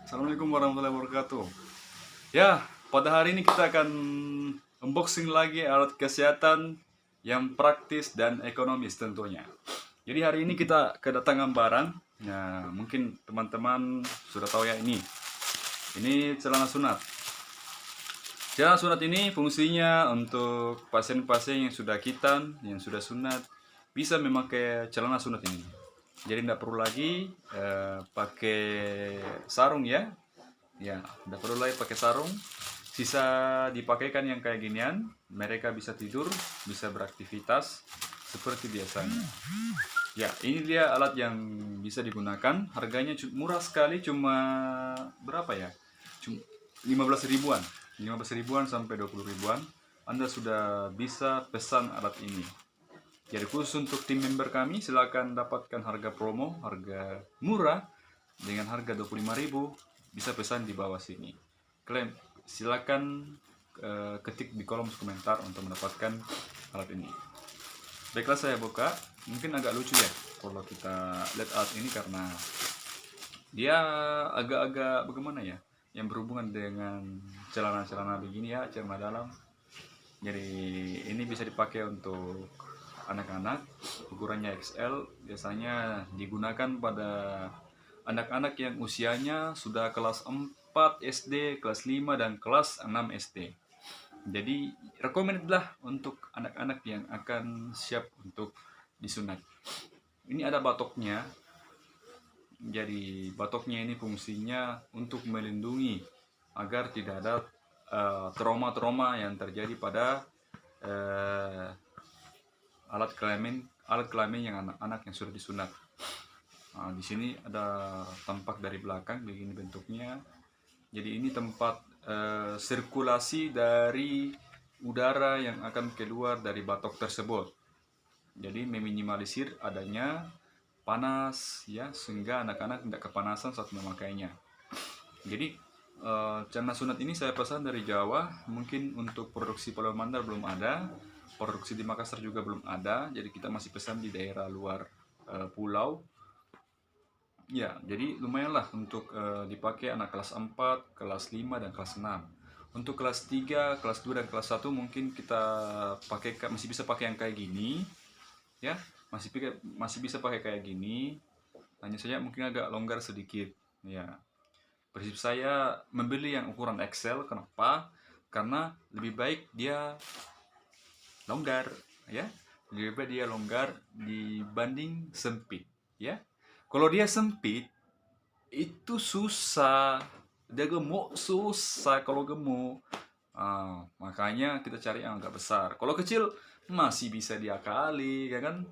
Assalamualaikum warahmatullahi wabarakatuh. Ya, pada hari ini kita akan unboxing lagi alat kesehatan yang praktis dan ekonomis tentunya. Jadi hari ini kita kedatangan barang. Ya, mungkin teman-teman sudah tahu ya ini. Ini celana sunat. Celana sunat ini fungsinya untuk pasien-pasien yang sudah khitan, yang sudah sunat, bisa memakai celana sunat ini. Jadi tidak perlu lagi pakai sarung ya. Ya, tidak perlu lagi pakai sarung. Sisa dipakaikan yang kayak ginian, mereka bisa tidur, bisa beraktivitas seperti biasanya. Ya, ini dia alat yang bisa digunakan. Harganya murah sekali, cuma berapa ya? Cuma 15 ribuan. 15 ribuan sampai 20 ribuan. Anda sudah bisa pesan alat ini. Jadi khusus untuk tim member kami, silakan dapatkan harga promo, harga murah dengan harga 25.000, bisa pesan di bawah sini. Kalian silakan ketik di kolom komentar untuk mendapatkan alat ini. Baiklah, saya buka. Mungkin agak lucu ya kalau kita lihat alat ini karena dia agak-agak bagaimana ya, yang berhubungan dengan celana-celana begini ya, celana dalam. Jadi ini bisa dipakai untuk anak-anak, ukurannya XL, biasanya digunakan pada anak-anak yang usianya sudah kelas 4 SD, kelas 5, dan kelas 6 SD. Jadi recommended lah untuk anak-anak yang akan siap untuk disunat. Ini ada batoknya. Jadi batoknya ini fungsinya untuk melindungi agar tidak ada trauma-trauma yang terjadi pada alat kelamin yang anak-anak yang sudah disunat. Nah, di sini ada tampak dari belakang begini bentuknya. Jadi ini tempat sirkulasi dari udara yang akan keluar dari batok tersebut. Jadi meminimalisir adanya panas ya, sehingga anak-anak tidak kepanasan saat memakainya. Jadi celana sunat ini saya pesan dari Jawa. Mungkin untuk produksi Pulau Mandar belum ada, produksi di Makassar juga belum ada. Jadi kita masih pesan di daerah luar pulau. Ya, jadi lumayanlah untuk dipakai anak kelas 4, kelas 5, dan kelas 6. Untuk kelas 3, kelas 2, dan kelas 1 mungkin kita pakai, masih bisa pakai yang kayak gini. Ya, masih bisa pakai kayak gini. Hanya saja mungkin agak longgar sedikit. Ya, prinsip saya membeli yang ukuran XL. Kenapa? Karena lebih baik dia longgar, ya. Lebih baik dia longgar dibanding sempit, ya. Kalau dia sempit itu susah, dia gemuk susah kalau gemuk. Makanya kita cari yang agak besar. Kalau kecil masih bisa diakali, ya kan?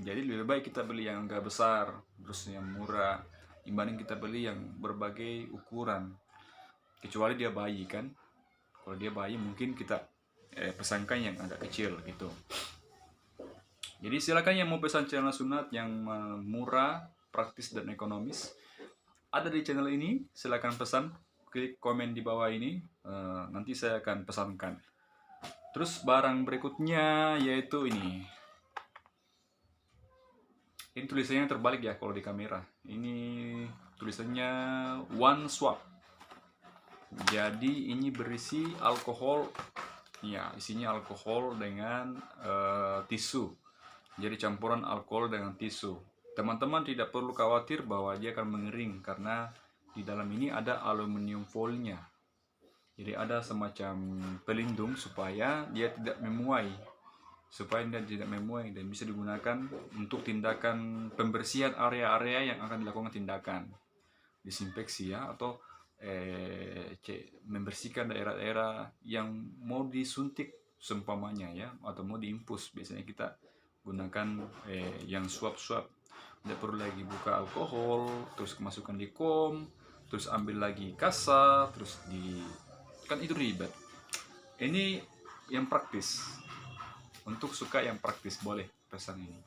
Jadi lebih baik kita beli yang agak besar, terus yang murah, dibanding kita beli yang berbagai ukuran. Kecuali dia bayi kan. Kalau dia bayi mungkin kita pesankan yang agak kecil gitu. Jadi silakan yang mau pesan celana sunat yang murah, praktis, dan ekonomis, ada di channel ini. Silakan pesan, klik komen di bawah ini, nanti saya akan pesankan. Terus barang berikutnya yaitu ini. Ini tulisannya terbalik ya kalau di kamera. Ini tulisannya One Swap. Jadi ini berisi alkohol. Ya, isinya alkohol dengan tisu. Jadi campuran alkohol dengan tisu. Teman-teman tidak perlu khawatir bahwa dia akan mengering karena di dalam ini ada aluminium foilnya. Jadi ada semacam pelindung supaya dia tidak memuai. Dan bisa digunakan untuk tindakan pembersihan area-area yang akan dilakukan tindakan disinfeksi ya, atau membersihkan daerah-daerah yang mau disuntik seumpamanya ya, atau mau diinfus. Biasanya kita gunakan yang suap-suap. Tidak perlu lagi buka alkohol, terus masukkan di kom, terus ambil lagi kasa, terus kan itu ribet. Ini yang praktis. Untuk suka yang praktis boleh pesan ini.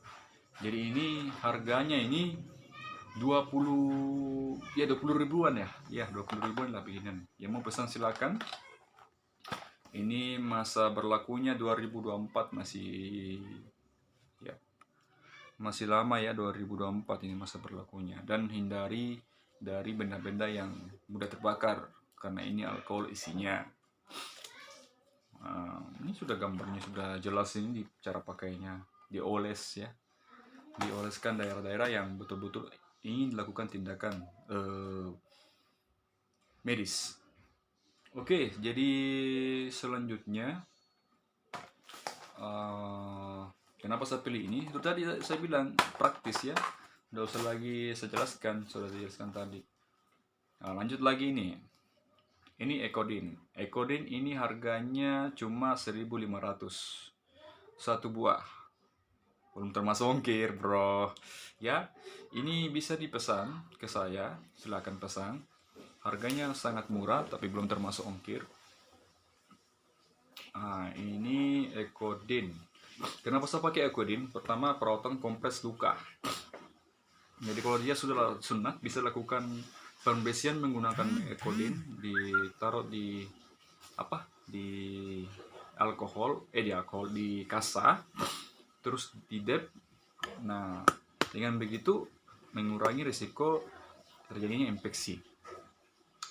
Jadi ini harganya ini 20 ribuan ya. Ya, 20 ribuan lah beginian. Yang mau pesan silakan. Ini masa berlakunya 2024, masih lama ya, 2024 ini masa berlakunya. Dan hindari dari benda-benda yang mudah terbakar karena ini alkohol isinya. Ini sudah gambarnya sudah jelas, ini cara pakainya, dioles ya, dioleskan daerah-daerah yang betul-betul ingin dilakukan tindakan medis. Oke, jadi selanjutnya kenapa saya pilih ini? Itu tadi saya bilang praktis ya, nggak usah lagi saya jelaskan, sudah saya jelaskan tadi. Nah, lanjut lagi nih. Ini Ecodin. Ecodin ini harganya cuma 1.500 satu buah. Belum termasuk ongkir, bro. Ya, ini bisa dipesan ke saya. Silahkan pesan. Harganya sangat murah, tapi belum termasuk ongkir. Nah, ini Ecodin. Kenapa saya pakai Ecodin? Pertama, perawatan kompres luka. Jadi kalau dia sudah sunat, bisa lakukan pembersihan menggunakan Ecodin, ditaruh di di kasa, terus di dep. Nah, dengan begitu mengurangi risiko terjadinya infeksi.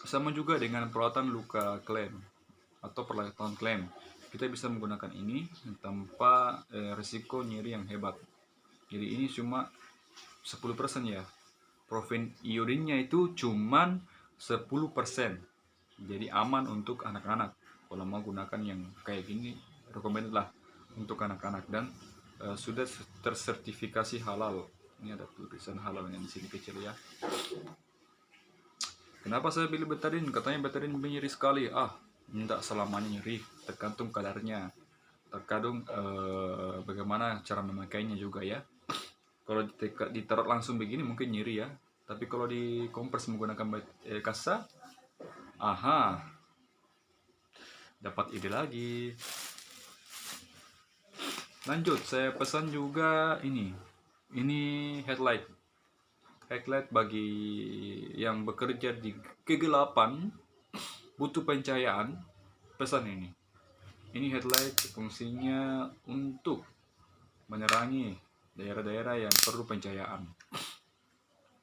Sama juga dengan perawatan luka klem atau perawatan klem, kita bisa menggunakan ini tanpa risiko nyeri yang hebat. Jadi ini cuma 10% ya. Profil iodinnya itu cuman 10%. Jadi aman untuk anak-anak. Kalau mau gunakan yang kayak gini, recommended lah untuk anak-anak, dan sudah tersertifikasi halal. Ini ada tulisan halal yang di sini kecil ya. Kenapa saya pilih betadine? Katanya betadine nyeri sekali. Tidak selamanya nyeri, tergantung kadarnya. Terkadang bagaimana cara memakainya juga ya. Kalau ditaruh langsung begini mungkin nyeri ya. Tapi kalau dikompres menggunakan kasa, dapat ide lagi. Lanjut, saya pesan juga ini headlight bagi yang bekerja di kegelapan, butuh pencahayaan. Pesan ini headlight fungsinya untuk menerangi daerah-daerah yang perlu pencahayaan.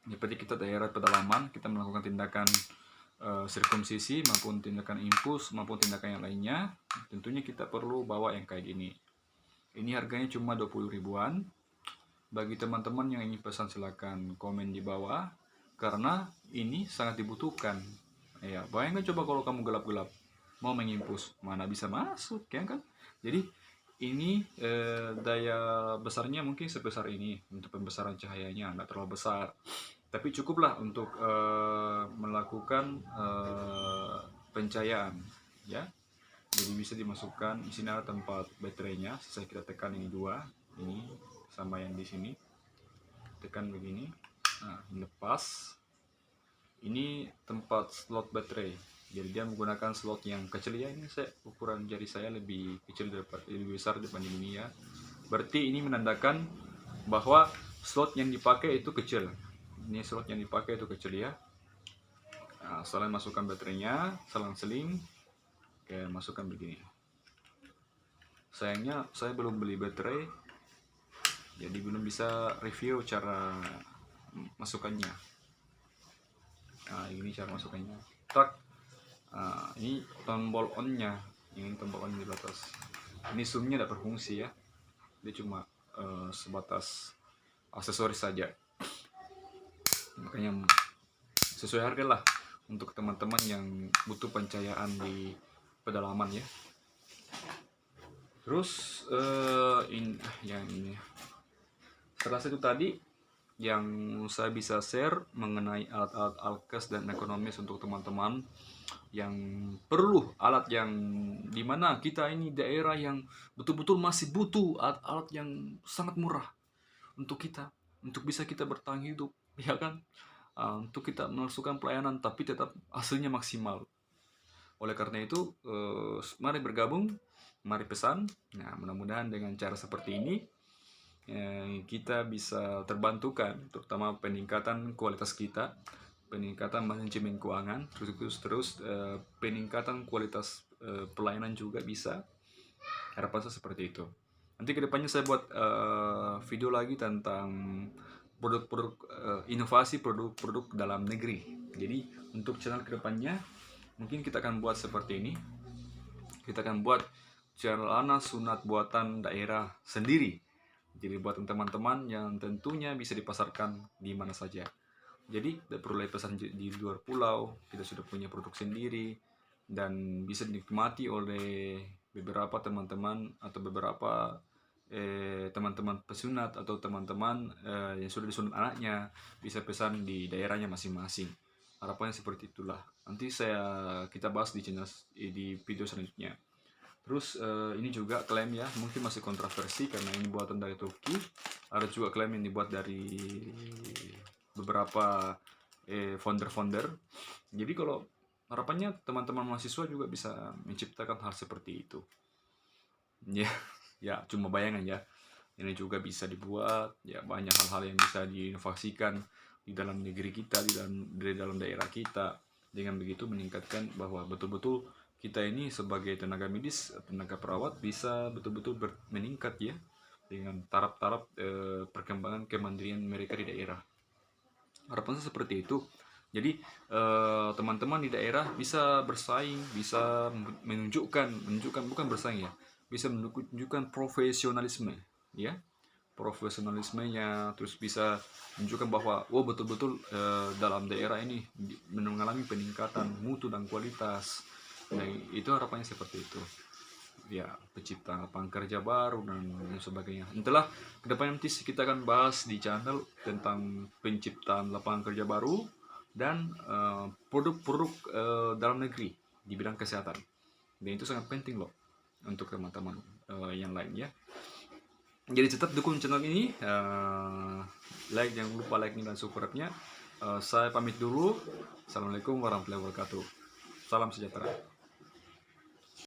Seperti kita daerah pedalaman, kita melakukan tindakan sirkumsisi maupun tindakan infus maupun tindakan yang lainnya, tentunya kita perlu bawa yang kayak gini. Ini harganya cuma 20 ribuan. Bagi teman-teman yang ingin pesan silakan komen di bawah, karena ini sangat dibutuhkan. Ya, bayangkan coba kalau kamu gelap-gelap mau mengimpus, mana bisa masuk ya kan? Jadi ini daya besarnya mungkin sebesar ini untuk pembesaran cahayanya, nggak terlalu besar, tapi cukuplah untuk melakukan pencahayaan ya. Jadi bisa dimasukkan di sini, ada tempat baterainya. Saya kita tekan ini dua, ini sama yang di sini, tekan begini. Nah, lepas ini tempat slot baterai. Jadi dia menggunakan slot yang kecil ya. Ini ukuran jari saya lebih kecil lebih besar dibanding ini ya. Berarti ini menandakan bahwa slot yang dipakai itu kecil. Ini slot yang dipakai itu kecil ya. Nah, setelah masukkan baterainya, selang-seling, oke, masukkan begini. Sayangnya saya belum beli baterai, jadi belum bisa review cara masukannya. Nah, ini cara masukannya. Ini tombol on-nya, ini tombol on di atas. Ini zoom-nya tidak berfungsi ya, dia cuma sebatas aksesoris saja. Makanya sesuai harga lah untuk teman-teman yang butuh pencahayaan di pedalaman ya. Terus yang ini setelah itu tadi yang saya bisa share mengenai alat-alat alkes dan ekonomis untuk teman-teman yang perlu alat, yang dimana kita ini daerah yang betul-betul masih butuh alat-alat yang sangat murah untuk kita, untuk bisa kita bertahan hidup ya kan, untuk kita melakukan pelayanan tapi tetap hasilnya maksimal. Oleh karena itu mari bergabung, mari pesan. Nah, mudah-mudahan dengan cara seperti ini kita bisa terbantukan, terutama peningkatan kualitas kita, peningkatan manajemen keuangan, terus peningkatan kualitas pelayanan juga bisa. Harapan saya seperti itu. Nanti kedepannya saya buat video lagi tentang produk-produk inovasi produk-produk dalam negeri. Jadi untuk channel kedepannya mungkin kita akan buat seperti ini. Kita akan buat channel Anas Sunat buatan daerah sendiri. Jadi buat teman-teman yang tentunya bisa dipasarkan di mana saja. Jadi tidak perlu lagi pesan di luar pulau, kita sudah punya produk sendiri dan bisa dinikmati oleh beberapa teman-teman atau beberapa teman-teman pesunat atau teman-teman yang sudah disunat anaknya bisa pesan di daerahnya masing-masing. Harapannya seperti itulah. Nanti kita bahas di channel di video selanjutnya. Terus ini juga klaim ya, mungkin masih kontroversi karena ini buatan dari Turki. Ada juga klaim yang dibuat dari beberapa founder-founder. Jadi kalau harapannya teman-teman mahasiswa juga bisa menciptakan hal seperti itu. Ya, ya cuma bayangan ya. Ini juga bisa dibuat, ya banyak hal-hal yang bisa diinovasikan di dalam negeri kita, di dalam daerah kita. Dengan begitu meningkatkan bahwa betul-betul kita ini sebagai tenaga medis, tenaga perawat bisa betul-betul meningkat ya dengan taraf-taraf perkembangan kemandirian mereka di daerah. Harapan saya seperti itu. Jadi teman-teman di daerah bisa bersaing, bisa menunjukkan bukan bersaing ya, bisa menunjukkan profesionalisme, ya, profesionalismenya, terus bisa menunjukkan bahwa betul-betul dalam daerah ini mengalami peningkatan mutu dan kualitas. Nah, itu harapannya seperti itu. Ya, penciptaan lapangan kerja baru dan sebagainya. Entahlah, kedepannya nanti kita akan bahas di channel tentang penciptaan lapangan kerja baru dan produk-produk dalam negeri di bidang kesehatan. Dan itu sangat penting loh untuk teman-teman yang lain ya. Jadi tetap dukung channel ini, like, jangan lupa like dan subscribe-nya. Saya pamit dulu. Assalamualaikum warahmatullahi wabarakatuh. Salam sejahtera.